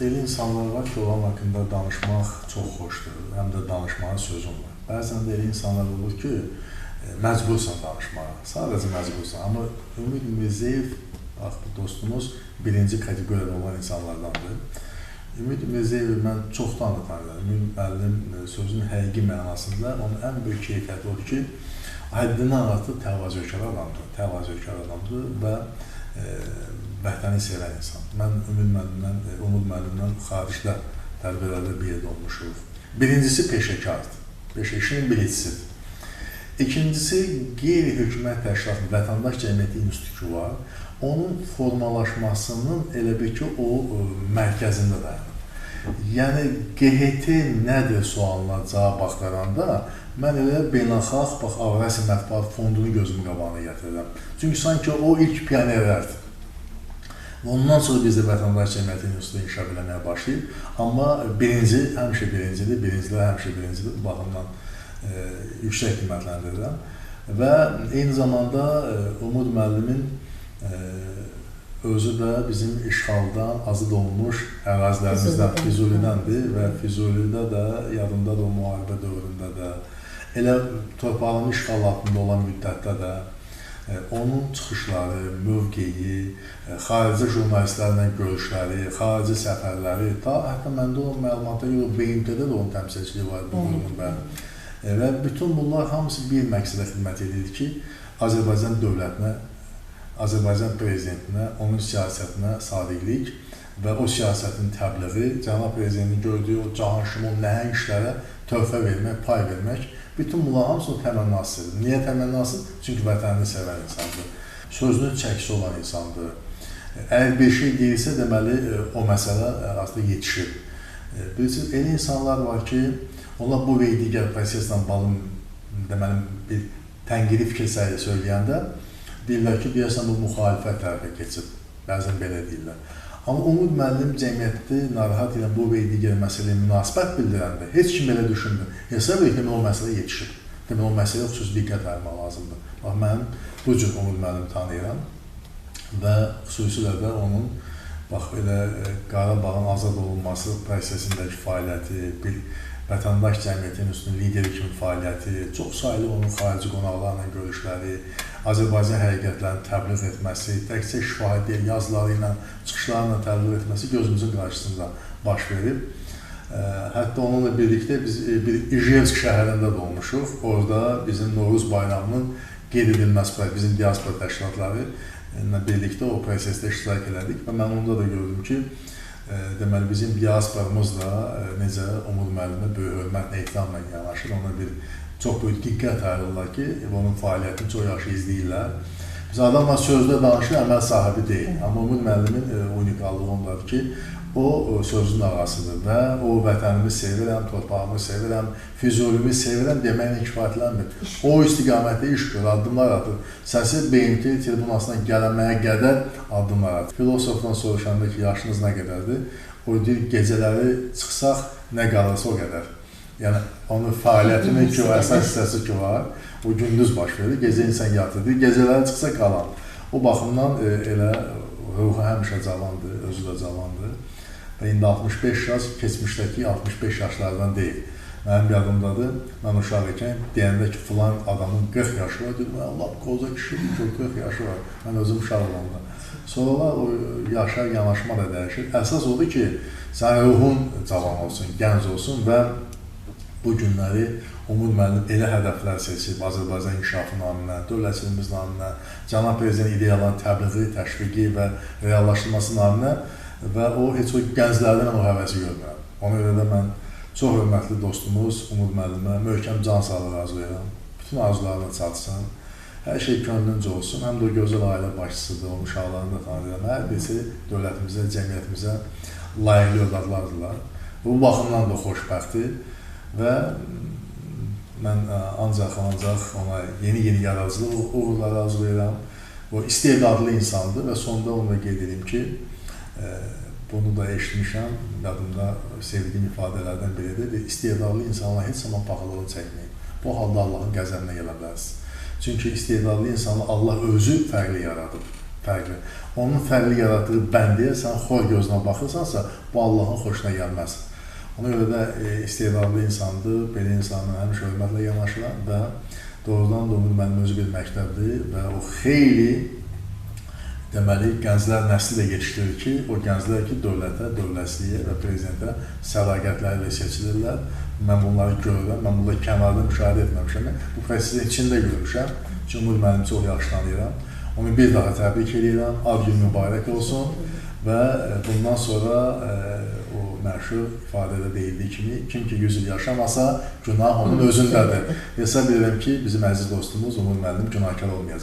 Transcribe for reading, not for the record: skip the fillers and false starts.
Elə insanlar var ki, olan haqqında danışmaq çox xoşdur, həm də danışmağa sözüm var. Bəzən də elə insanlar olur ki, məcbursan danışmağa, sadəcə məcbursan. Amma Ümid Mirzəyev, dostumuz, birinci kateqoriyada olan insanlardandır. Ümid Mirzəyevi mən çoxdan da tanıyırım. Ümid müəllim sözünün həqiqi mənasında onun ən böyük keyfiyyəti odur ki, həddindən artıq təvazökar adamdır və vətəni sevən insan. Mən Umud müəllimdən xaricdə tərbiyyələrdə bir yerdə olmuşuq. Birincisi peşəkardır, işinin bilicisidir. İkincisi, qeyri-hökumət təşkilatı, vətəndaş cəmiyyəti institutu var. Onun formalaşmasının elə bir ki, o mərkəzində dayanır. Yəni, QHT nədir sualına cavab baxdıranda, mən elə beynəlxalq, Avrasiya Mətbuat Fondunu gözümün qabağına gətirirəm. Çünki sanki o ilk pionerlərdir. Ondan sonra biz də vətəndaş cəmiyyəti institutu inkişaf eləməyə başlayıb. Amma həmişə birincidir, birincidir. Bu baxımdan yüksək qiymətləndirirəm. Və eyni zamanda Umud müəllimin özü də bizim işğaldan azad olunmuş ərazilərimizdən, Füzulidəndir və Füzulidə də, yadımda da o müharibə dövründə də, elə torpağın işğal altında olan müddətdə də onun çıxışları, mövqeyi, xarici jurnalistlərlə görüşləri, xarici səfərləri, hətta məndə o məlumata görə BMT-də də onun təmsilçiliyi var bu qurumda. Və bütün bunlar hamısı bir məqsədə xidmət edir ki, Azərbaycan dövlətinə, Azərbaycan prezidentinə, onun siyasətinə sadiqlik və o siyasətin təbliği, cənab prezidentin gördüyü o cahan-şumul nəhəng işlərə töhfə vermək, pay vermək, bütün bunlar hamısının təmənnasıdır. Niyə təmənnasıdır? Çünki vətənini sevən insandır, sözünün çəkisi olan insandır. Əgər bir şey deyilsə, deməli, o məsələ aslında yetişir. Bilirsiniz, elə insanlar var ki, onlar bu və digər proseslə bağlı, deməli, bir tənqidi fikir söyləyəndə, deyirlər ki, deyərsən bu müxalifət tərəfə keçib. Bəzən belə deyirlər. Amma Umud müəllim cəmiyyəti narahat edən bu və digər məsələyə münasibət bildirəndə heç kim belə düşünmür. Hesab edir ki, o məsələ yetişir. Demək, o məsələyə xüsusi diqqət ayırmaq lazımdır. Bax, mən bu cür Umud müəllimi tanıyıram və xüsusilə də onun elə Qarabağın azad olunması prosesindəki fəaliyyəti, bir vətəndaş cəmiyyətinin üstün lideri kimi fəaliyyəti, çox sayılı onun xarici qonaqlarla görüşləri, Azərbaycan həqiqətlərini təbliğ etməsi, təkcə şifahi deyil, yazıları ilə, çıxışlarla təbliğ etməsi gözümüzün qarşısında baş verib. Hətta onunla birlikdə biz bir İjevsk şəhərində də olmuşuq. Orada bizim Novruz bayramının qeyd edilməsi, bizim diaspora təşkilatları ilə birlikdə o prosesdə iştirak elədik və mən onda da gördüm ki, deməli, bizim diasporamız da necə Umud müəllimə böyük hörmətlə, ehtiramla yanaşır, ona bir çox böyük diqqət ayırırlar ki, onun fəaliyyətini çox yaxşı izləyirlər. Biz adamla sözdə danışır, əməl sahibi deyil. Amma Umud müəllimin unikallığı ondadır ki, o sözün ağasıdır və o vətənimi sevirəm, torpağımı sevirəm, Füzulimi sevirəm deməklə kifayətlənmir. O istiqamətdə iş görür, addımlar atır. Səsi BMT tribunasına gəlməyə qədər addımlar atır. Filosofdan soruşanda ki, yaşınız nə qədərdir? O deyir, gecələri çıxsaq nə qalırsa o qədər. Yəni, onun fəaliyyətinin ki, o əsas hissəsi ki var, o gündüz baş verir, gecə insan yatır, gecələri çıxsa qalan. O baxımdan elə ruhu həmişə cavandır, özü də cavandır. Və indi 65 yaş, keçmişdəki 65 yaşlardan deyil. Mənim yadımdadır, mən uşaq ikən deyəndə ki, filan adamın 40 yaşı var, dedim, Allah, qoza kişidir ki, 40 yaşı var, mən özüm uşaq olanda. Sonralar o yaşa yanaşma da dəyişir. Əsas odur ki, sənin ruhun cavan olsun, gənc olsun və bu günləri Umud müəllim elə hədəflər seçib, Azərbaycan inkişafı naminə, dövlətçiliyimiz naminə, cənab prezident ideyaların təbliği, təşviqi və reallaşdırması naminə və o heç o gənclərdən o həvəsi görmürəm. Ona görə də mən çox hörmətli dostumuz Umud müəllimə möhkəm can sağlığı arzulayıram. Bütün arzularına çatsın, hər şey könlüncə olsun, həm də o gözəl ailə başçısıdır, onun uşaqlarını da tanıyıram. Hər birisi dövlətimizə, cəmiyyətimizə layiqli övladlardırlar. Bu baxımdan da xoşbəxtdir və mən ancaq ona yeni yaradıcılıq uğurları arzulayıram. O istedadlı insandır və sonda onu da qeyd edeyim ki, bunu da eşitmişəm, yadımda sevdiyim ifadələrdən biridir. İstedadlı insanlar heç zaman paxıllığını çəkməyin. Bu halda Allahın qəzəbinə gələ bilərsiniz. Çünki istedadlı insanı Allah özü fərqli yaradıb. fərqli. Onun fərqli yaratdığı bəndiyə sən xor gözünə baxırsansa, bu Allahın xoşuna gəlməz. Ona görə də istedadlı insandır, belə insanla həmişə hörmətlə yanaşıram və doğrudan da mənim özü bir məktəbdir və o xeyli deməli, gənclər nəsli də yetişdirir ki, o gənclər ki, dövlətə, dövlətçiliyə və prezidentə sədaqətləri ilə seçilirlər. Mən bunları görürəm, mən bunları kənarda müşahidə etməmişəm. Bu prosesi içində görmüşəm. Cumhur müəllimi çox yaxşı tanıyıram. Onu bir daha təbrik edirəm, ad gün mübarək olsun və bundan sonra o məşhur ifadədə deyildiyi kimi, kim ki 100 il yaşamasa, günah onun özündədir. Hesab edirəm ki, bizim əziz dostumuz Cumhur müəllim günahkar olmayacaq.